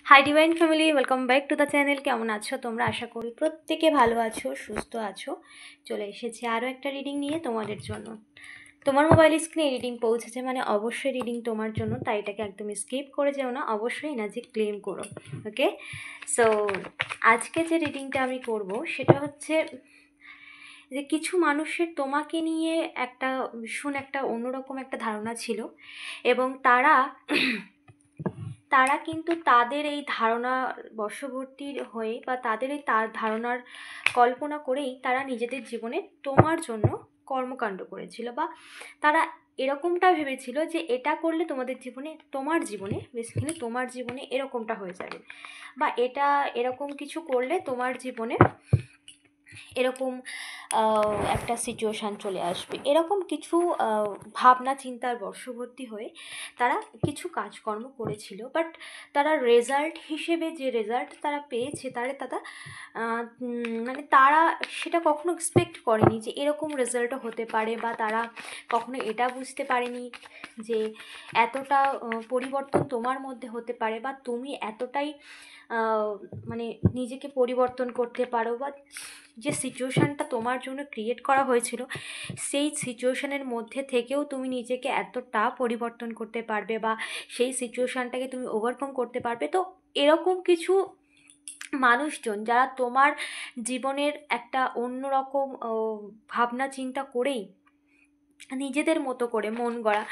Hi divine family, welcome back to the channel. কেমন আছো তোমরা? আশা করি প্রত্যেকে ভালো আছো, সুস্থ আছো। চলে এসেছি আরও একটা রিডিং নিয়ে তোমাদের জন্য। তোমার মোবাইল স্ক্রিনে রিডিং পৌঁছেছে মানে অবশ্যই রিডিং তোমার জন্য, তাই এটাকে একদম স্কিপ করে যেও না, অবশ্যই এনার্জি ক্লেম করো। ওকে, সো আজকে যে রিডিংটা আমি করব সেটা হচ্ছে যে কিছু মানুষের তোমাকে নিয়ে একটা ভীষণ একটা অন্যরকম একটা ধারণা ছিল, এবং তারা কিন্তু তাদের এই ধারণা বশবর্তী হয়ে বা তাদের এই তার ধারণার কল্পনা করেই তারা নিজেদের জীবনে তোমার জন্য কর্মকাণ্ড করেছিল, বা তারা এরকমটা ভেবেছিল যে এটা করলে তোমার জীবনে বেসিক্যালি তোমার জীবনে এরকমটা হয়ে যাবে, বা এটা এরকম কিছু করলে তোমার জীবনে এরকম একটা সিচুয়েশান চলে আসবে। এরকম কিছু ভাবনা চিন্তার বশবর্তী হয়ে তারা কিছু কাজকর্ম করেছিল, বাট তারা রেজাল্ট হিসেবে যে রেজাল্ট তারা পেয়েছে মানে তারা সেটা কখনো এক্সপেক্ট করেনি যে এরকম রেজাল্টও হতে পারে, বা তারা কখনো এটা বুঝতে পারেনি যে এতটা পরিবর্তন তোমার মধ্যে হতে পারে, বা তুমি এতটাই মানে নিজেকে পরিবর্তন করতে পারো, বা যে সিচুয়েশানটা তোমার জন্য ক্রিয়েট করা হয়েছিল সেই সিচুয়েশানের মধ্যে থেকেও তুমি নিজেকে এতটা পরিবর্তন করতে পারবে, বা সেই সিচুয়েশানটাকে তুমি ওভারকাম করতে পারবে। তো এরকম কিছু মানুষজন যারা তোমার জীবনের একটা অন্যরকম ভাবনা চিন্তা করেই নিজেদের মতো করে মন গড়া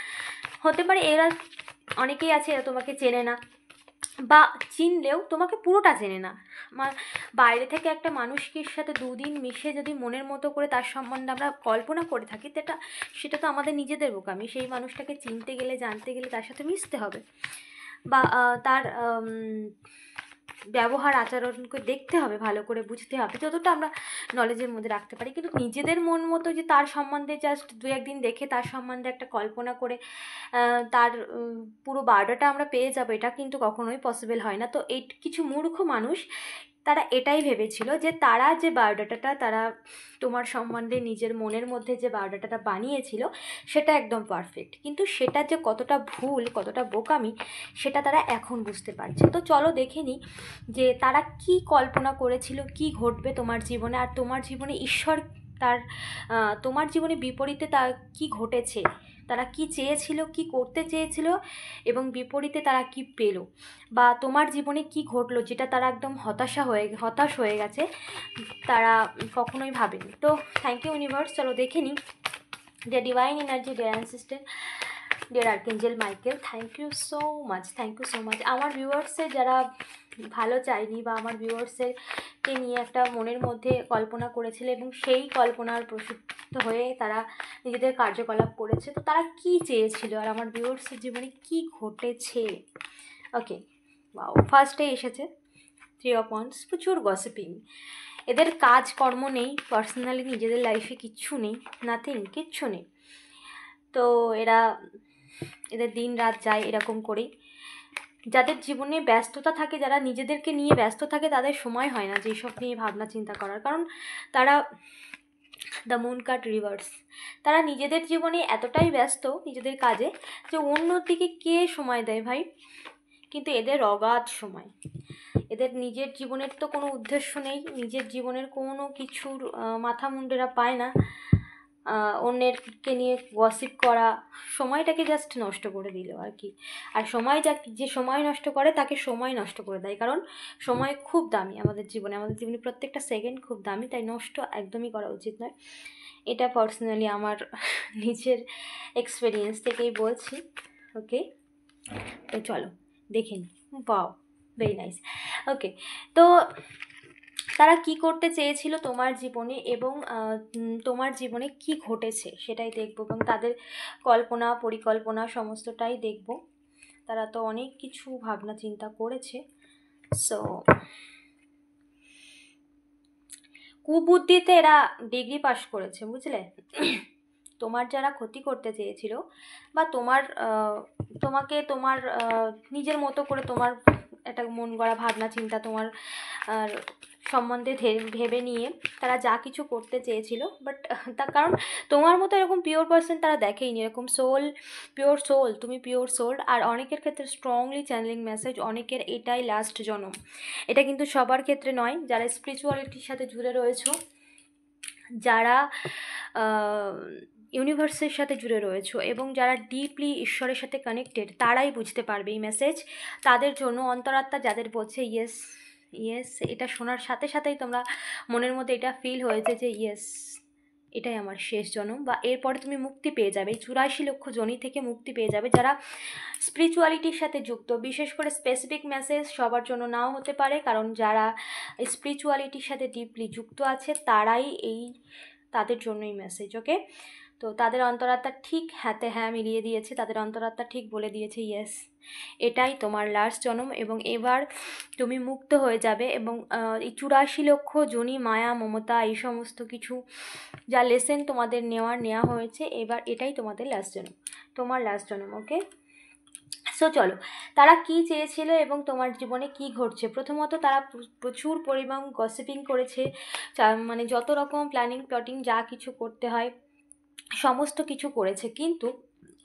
হতে পারে, এরা অনেকেই আছে এরা তোমাকে চেনে না, বা চিনলেও তোমাকে পুরোটা চেনে না। বাইরে থেকে একটা মানুষকে সাথে দুদিন মিশে যদি মনের মতো করে তার সম্বন্ধে আমরা কল্পনা করে থাকি, সেটা তো আমাদের নিজেদের বোকামি। সেই মানুষটাকে চিনতে গেলে, জানতে গেলে তার সাথে মিশতে হবে, বা তার ব্যবহার আচরণকে দেখতে হবে, ভালো করে বুঝতে হবে, যতটা আমরা নলেজের মধ্যে রাখতে পারি। কিন্তু নিজেদের মন মতো যে তার সম্বন্ধে জাস্ট দু একদিন দেখে তার সম্বন্ধে একটা কল্পনা করে তার পুরো বায়োডাটা আমরা পেয়ে যাবো, এটা কিন্তু কখনোই পসিবল হয় না। তো এই কিছু মূর্খ মানুষ তারা এটাই ভেবেছিল যে তারা যে বায়োডাটাটা তারা তোমার সম্বন্ধে নিজের মনের মধ্যে যে বায়োডাটাটা বানিয়েছিল সেটা একদম পারফেক্ট, কিন্তু সেটা যে কতটা ভুল, কতটা বোকামি, সেটা তারা এখন বুঝতে পারছে। তো চলো দেখে নিই যে তারা কি কল্পনা করেছিল, কি ঘটবে তোমার জীবনে, আর তোমার জীবনে ঈশ্বর তার তোমার জীবনে বিপরীতে তার কি ঘটেছে, তারা কি চেয়েছিল, কি করতে চেয়েছিল, এবং বিপরীতে তারা কি পেল, বা তোমার জীবনে কি ঘটলো যেটা তারা একদম হতাশ হয়ে গেছে, তারা কখনোই ভাবেনি। তো থ্যাংক ইউ ইউনিভার্স, চলো দেখে নিই। Dear divine energy, dear ancestor, dear archangel Michael, thank you so much, thank you so much. আমার ভিউয়ার্সের যারা ভালো চাইনি, বা আমার ভিউয়ার্সেরকে নিয়ে একটা মনের মধ্যে কল্পনা করেছিল এবং সেই কল্পনার প্রসিদ্ধ হয়ে তারা নিজেদের কার্যকলাপ করেছে, তো তারা কি চেয়েছিল আর আমার ভিউয়ার্সের জীবনে কি ঘটেছে। ওকে, বাও, ফার্স্টে এসেছে 3 অফ ওয়ান্ডস, প্রচুর গসিপিং। এদের কাজকর্ম নেই, পার্সোনালি নিজেদের লাইফে কিচ্ছু নেই, নাথিং, কিচ্ছু নেই। তো এদের দিন রাত যায় এরকম করেই। যাদের জীবনে ব্যস্ততা থাকে, যারা নিজেদেরকে নিয়ে ব্যস্ত থাকে, তাদের সময় হয় না যেসব নিয়ে ভাবনা চিন্তা করার, কারণ তারা দ্য মুন কাট রিভার্স। তারা নিজেদের জীবনে এতটাই ব্যস্ত নিজেদের কাজে যে অন্যদিকে কে সময় দেয় ভাই। কিন্তু এদের অগাধ সময়, এদের নিজের জীবনের তো কোনো উদ্দেশ্য নেই, নিজের জীবনের কোনো কিছুর মাথা মুন্ডেরা পায় না। অন্যেরকে নিয়ে গসিপ করা, সময়টাকে জাস্ট নষ্ট করে দিল আর কি। আর যে সময় নষ্ট করে তাকে সময় নষ্ট করে দেয়, কারণ সময় খুব দামি আমাদের জীবনে প্রত্যেকটা সেকেন্ড খুব দামি, তাই নষ্ট একদমই করা উচিত নয়। এটা পার্সোনালি আমার নিজের এক্সপিরিয়েন্স থেকেই বলছি। ওকে, তো চলো দেখে নিই। বাও, ভেরি নাইস। ওকে, তো তারা কি করতে চেয়েছিল তোমার জীবনে, এবং তোমার জীবনে কি ঘটেছে সেটাই দেখব, এবং তাদের কল্পনা পরিকল্পনা সমস্তটাই দেখব। তারা তো অনেক কিছু ভাবনা চিন্তা করেছে। সো কুবুদ্ধিতে এরা ডিগ্রি পাশ করেছে, বুঝলে। তোমার যারা ক্ষতি করতে চেয়েছিল, বা তোমাকে তোমার নিজের মতো করে তোমার একটা মন গড়া ভাবনা চিন্তা তোমার আর সম্বন্ধে ভেবে নিয়ে তারা যা কিছু করতে চেয়েছিল, বাট তার কারণ তোমার মতো এরকম পিওর পার্সন তারা দেখেইনি, এরকম পিওর সোল, তুমি পিওর সোল। আর অনেকের ক্ষেত্রে স্ট্রংলি চ্যানেলিং মেসেজ, অনেকের এটাই লাস্ট জন্ম। এটা কিন্তু সবার ক্ষেত্রে নয়, যারা স্পিরিচুয়ালিটির সাথে জুড়ে রয়েছো, যারা ইউনিভার্সের সাথে জুড়ে রয়েছো এবং যারা ডিপলি ঈশ্বরের সাথে কানেক্টেড, তারাই বুঝতে পারবে এই মেসেজ। তাদের জন্য অন্তরাত্মা যাদের বলছে ইয়েস ইয়েস, এটা শোনার সাথে সাথেই তোমরা মনের মধ্যে এটা ফিল হয়েছে যে ইয়েস, এটাই আমার শেষ জন্ম, বা এরপরে তুমি মুক্তি পেয়ে যাবে, এই 84 লক্ষ জনি থেকে মুক্তি পেয়ে যাবে। যারা স্পিরিচুয়ালিটির সাথে যুক্ত, বিশেষ করে স্পেসিফিক মেসেজ সবার জন্য নাও হতে পারে, কারণ যারা স্পিরিচুয়ালিটির সাথে ডিপলি যুক্ত আছে তারাই তাদের জন্যই মেসেজ। ওকে, তো তাদের অন্তরাত্মা ঠিক হাতে হ্যাঁ মিলিয়ে দিয়েছে, তাদের অন্তরাত্মা ঠিক বলে দিয়েছে ইয়েস, এটাই তোমার লাস্ট জন্ম এবং এবার তুমি মুক্ত হয়ে যাবে। এবং এই 84 লক্ষ জনি মায়া মমতা এই সমস্ত কিছু যা লেসেন তোমাদের নেওয়া হয়েছে, এবার এটাই তোমাদের লাস্ট জন্ম, তোমার লাস্ট জন্ম। ওকে, সো চলো, তারা কি চেয়েছিল এবং তোমার জীবনে কি ঘটছে। প্রথমত তারা প্রচুর পরিমাণ গসিপিং করেছে, মানে যত রকম প্ল্যানিং প্লটিং যা কিছু করতে হয় সমস্ত কিছু করেছে, কিন্তু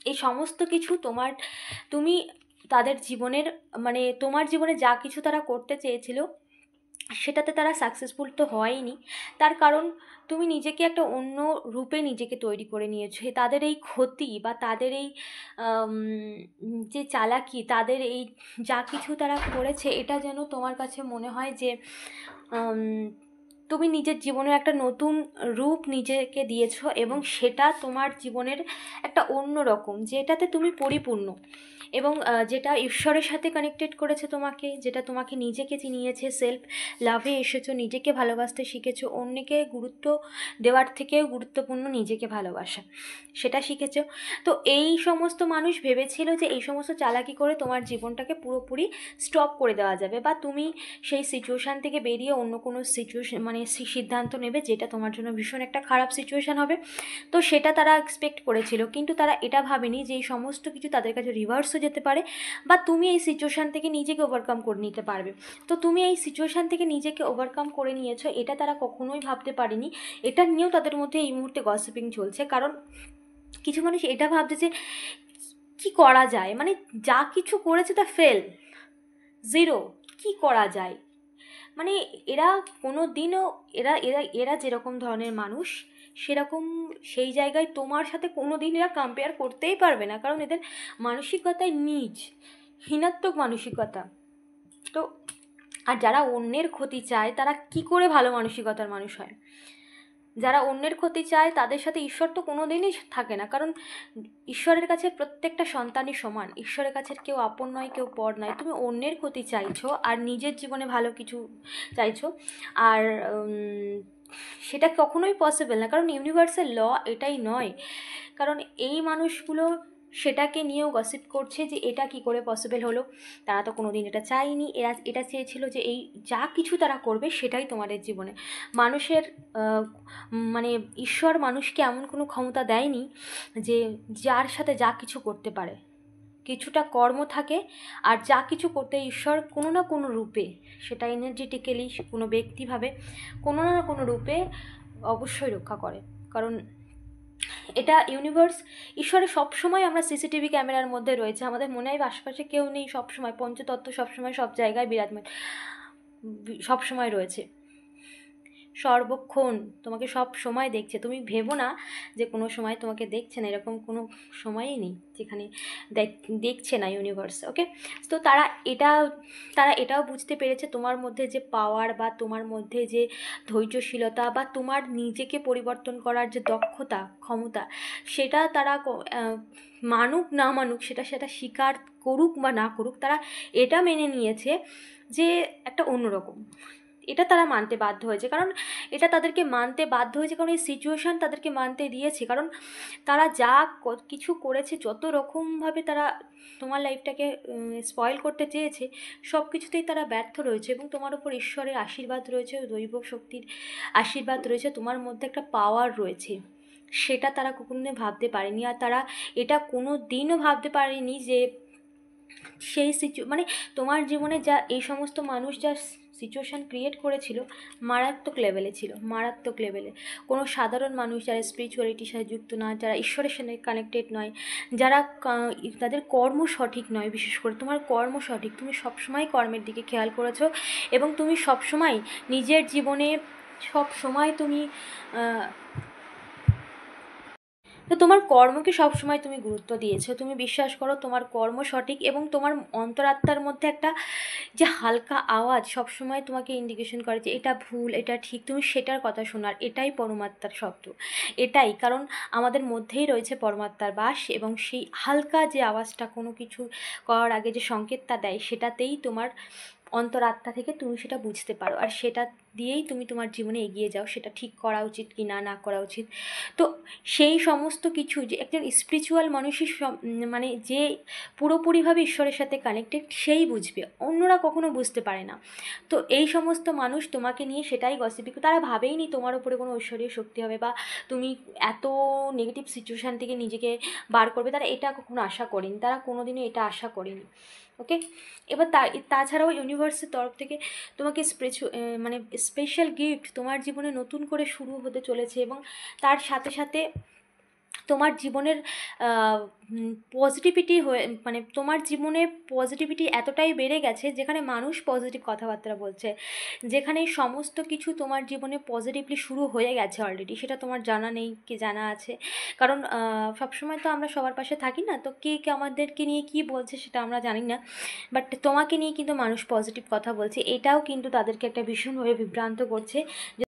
এই সমস্ত কিছু তুমি তাদের জীবনের, মানে তোমার জীবনে যা কিছু তারা করতে চেয়েছিল সেটাতে তারা সাকসেসফুল তো হয়নি। তার কারণ তুমি নিজেকে একটা অন্য রূপে নিজেকে তৈরি করে নিয়েছো। তাদের এই ক্ষতি বা তাদের এই যে চালাকি, তাদের এই যা কিছু তারা করেছে, এটা যেন তোমার কাছে মনে হয় যে তুমি নিজের জীবনের একটা নতুন রূপ নিজেকে দিয়েছো এবং সেটা তোমার জীবনের একটা অন্য রকম, যেটাতে তুমি পরিপূর্ণ এবং যেটা ঈশ্বরের সাথে কানেক্টেড করেছে তোমাকে, যেটা তোমাকে নিজেকে চিনিয়েছে, সেলফ লাভে এসেছো, নিজেকে ভালোবাসতে শিখেছো, অন্যকে গুরুত্ব দেওয়ার থেকেও গুরুত্বপূর্ণ নিজেকে ভালোবাসা, সেটা শিখেছো। তো এই সমস্ত মানুষ ভেবেছিল যে এই সমস্ত চালাকি করে তোমার জীবনটাকে পুরোপুরি স্টপ করে দেওয়া যাবে, বা তুমি সেই সিচুয়েশান থেকে বেরিয়ে অন্য কোনো সিচুয়েশান মানে সিদ্ধান্ত নেবে যেটা তোমার জন্য ভীষণ একটা খারাপ সিচুয়েশান হবে। তো সেটা তারা এক্সপেক্ট করেছিল, কিন্তু তারা এটা ভাবেনি যে এই সমস্ত কিছু তাদের কাছে রিভার্সও যেতে পারে, বা তুমি এই সিচুয়েশান থেকে নিজেকে ওভারকাম করে নিতে পারবে। তো তুমি এই সিচুয়েশান থেকে নিজেকে ওভারকাম করে নিয়েছো, এটা তারা কখনোই ভাবতে পারেনি। এটা নিয়েও তাদের মধ্যে এই মুহূর্তে গসিপিং চলছে, কারণ কিছু মানুষ এটা ভাবছে যে কী করা যায়, মানে যা কিছু করেছে তা ফেল, জিরো, কি করা যায়। মানে এরা কোনো দিনও এরা এরা এরা যেরকম ধরনের মানুষ সেরকম সেই জায়গায় তোমার সাথে কোনো দিন এরা কম্পেয়ার করতেই পারবে না, কারণ এদের মানসিকতায় নিচ হীনাত্মক মানসিকতা। তো আর যারা অন্যের ক্ষতি চায় তারা কি করে ভালো মানসিকতার মানুষ হয়? যারা অন্যের ক্ষতি চায় তাদের সাথে ঈশ্বর তো কোনো দিনই থাকে না, কারণ ঈশ্বরের কাছে প্রত্যেকটা সন্তানই সমান, ঈশ্বরের কাছে কেউ আপন নয় কেউ পর নয়। তুমি অন্যের ক্ষতি চাইছো আর নিজের জীবনে ভালো কিছু চাইছো, আর সেটা কখনোই পসিবল না, কারণ ইউনিভার্সাল ল এটাই নয়। কারণ এই মানুষগুলো সেটাকে নিয়েও গসিপ করছে যে এটা কি করে পসিবল হলো, তারা তো কোনো দিন এটা চায়নি। এরা এটা চেয়েছিল যে এই যা কিছু তারা করবে সেটাই তোমাদের জীবনে মানুষের মানে ঈশ্বর মানুষকে এমন কোনো ক্ষমতা দেয়নি যে যার সাথে যা কিছু করতে পারে। কিছুটা কর্ম থাকে, আর যা কিছু করতে ঈশ্বর কোনো না কোনো রূপে, সেটা এনার্জেটিক্যালি কোনো ব্যক্তিভাবে কোনো না কোনো রূপে অবশ্যই রক্ষা করে। কারণ এটা ইউনিভার্স, ঈশ্বরে সবসময় আমরা সিসিটিভি ক্যামেরার মধ্যে রয়েছে, আমাদের মনে হয় আশপাশে কেউ নেই, সবসময় পঞ্চতত্ত্ব সবসময় সব জায়গায় বিরাজমান, সবসময় রয়েছে, সর্বক্ষণ তোমাকে সব সময় দেখছে। তুমি ভেবো না যে কোনো সময় তোমাকে দেখছে না, এরকম কোনো সময়ই নেই যেখানে দেখছে না ইউনিভার্স। ওকে, তো তারা এটাও বুঝতে পেরেছে তোমার মধ্যে যে পাওয়ার, বা তোমার মধ্যে যে ধৈর্যশীলতা, বা তোমার নিজেকে পরিবর্তন করার যে দক্ষতা ক্ষমতা, সেটা তারা মানুক না মানুক, সেটা স্বীকার করুক বা না করুক, তারা এটা মেনে নিয়েছে যে একটা অন্যরকম, এটা তারা মানতে বাধ্য হয়েছে। কারণ এটা তাদেরকে মানতে বাধ্য হয়েছে, কারণ এই সিচুয়েশান তাদেরকে মানতে দিয়েছে। কারণ তারা যা কিছু করেছে, যত রকমভাবে তারা তোমার লাইফটাকে স্পয়েল করতে চেয়েছে, সব কিছুতেই তারা ব্যর্থ রয়েছে। এবং তোমার উপর ঈশ্বরের আশীর্বাদ রয়েছে, দৈব শক্তির আশীর্বাদ রয়েছে, তোমার মধ্যে একটা পাওয়ার রয়েছে, সেটা তারা কখনো ভাবতে পারেনি। আর তারা এটা কোনো দিনও ভাবতে পারেনি যে সেই মানে তোমার জীবনে যা এই সমস্ত মানুষ যা সিচুয়েশান ক্রিয়েট করেছিল, মারাত্মক লেভেলে ছিল, মারাত্মক লেভেলে। কোনো সাধারণ মানুষ যারা স্পিরিচুয়ালিটির সাথে যুক্ত না, যারা ঈশ্বরের সাথে কানেক্টেড নয়, যারা তাদের কর্ম সঠিক নয়, বিশেষ করে তোমার কর্ম সঠিক, তুমি সবসময় কর্মের দিকে খেয়াল করেছো এবং তুমি সবসময় নিজের জীবনে সবসময় তুমি তো তোমার কর্মকে সবসময় তুমি গুরুত্ব দিয়েছো, তুমি বিশ্বাস করো তোমার কর্ম সঠিক এবং তোমার অন্তরাত্মার মধ্যে একটা যে হালকা আওয়াজ সবসময় তোমাকে ইন্ডিকেশন করে যে এটা ভুল, এটা ঠিক, তুমি সেটার কথা শোনার, এটাই পরমাত্মার শব্দ, এটাই কারণ আমাদের মধ্যেই রয়েছে পরমাত্মার বাস এবং সেই হালকা যে আওয়াজটা কোনো কিছু করার আগে যে সংকেতটা দেয়, সেটাতেই তোমার অন্তরাত্মা থেকে তুমি সেটা বুঝতে পারো আর সেটা দিয়েই তুমি তোমার জীবনে এগিয়ে যাও, সেটা ঠিক করা উচিত কি না না করা উচিত। তো সেই সমস্ত কিছু যে একজন স্পিরিচুয়াল মানুষই মানে যে পুরোপুরিভাবে ঈশ্বরের সাথে কানেক্টেড সেই বুঝবে, অন্যরা কখনো বুঝতে পারে না। তো এই সমস্ত মানুষ তোমাকে নিয়ে সেটাই গসিপ, তারা ভাবেইনি তোমার উপরে কোনো ঐশ্বরীয় শক্তি হবে বা তুমি এত নেগেটিভ সিচুয়েশান থেকে নিজেকে বার করবে, তারা এটা কখনো আশা করেনি, তারা কোনোদিনও এটা আশা করেনি। ওকে, এবার তাছাড়াও ইউনিভার্সের তরফ থেকে তোমাকে মানে স্পেশাল গিফট তোমার জীবনে নতুন করে শুরু হতে চলেছে এবং তার সাথে সাথে তোমার জীবনের পজিটিভিটি হয়ে মানে তোমার জীবনে পজিটিভিটি এতটাই বেড়ে গেছে যেখানে মানুষ পজিটিভ কথাবার্তা বলছে, যেখানে সমস্ত কিছু তোমার জীবনে পজিটিভলি শুরু হয়ে গেছে অলরেডি, সেটা তোমার জানা নেই কি জানা আছে, কারণ সবসময় তো আমরা সবার পাশে থাকি না, তো কে কে আমাদেরকে নিয়ে কী বলছে সেটা আমরা জানি না, বাট তোমাকে নিয়ে কিন্তু মানুষ পজিটিভ কথা বলছে, এটাও কিন্তু তাদেরকে একটা ভীষণভাবে বিভ্রান্ত করছে।